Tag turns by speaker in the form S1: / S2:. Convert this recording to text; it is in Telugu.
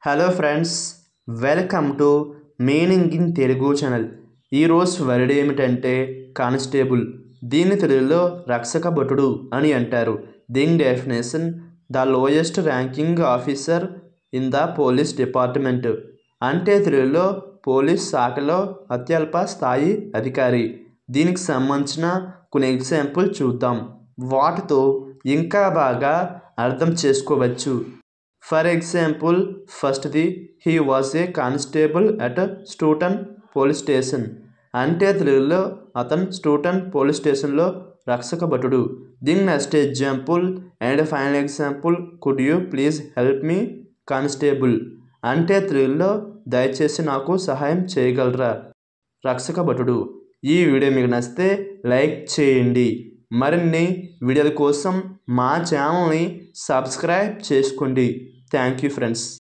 S1: Hello friends, welcome to meaning in Telugu channel. ఈరోజు వర్డ్ ఏమిటంటే కానిస్టేబుల్. దీన్ని తెలుగులో రక్షక భటుడు అని అంటారు. దీని definition: the lowest ranking officer in the police department. అంటే తెలుగులో పోలీస్ శాఖలో అత్యల్ప స్థాయి అధికారి. దీనికి సంబంధించిన కొన్ని ఎగ్జాంపుల్ చూద్దాం. వాటితో ఇంకా బాగా అర్థం చేసుకోవచ్చు. ఫర్ ఎగ్జాంపుల్, ఫస్ట్ది, he was a constable at Stoughton police station. అంటే తెలుగులో అతను స్టూటన్ పోలీస్ స్టేషన్లో రక్షక భటుడు. దీని next example and final example, could you please help me constable. అంటే తెలుగులో దయచేసి నాకు సహాయం చేయగలరా రక్షక భటుడు. ఈ వీడియో మీకు నచ్చితే లైక్ చేయండి. మరిన్ని వీడియోల కోసం మా ఛానల్ని సబ్స్క్రైబ్ చేసుకోండి. Thank you friends.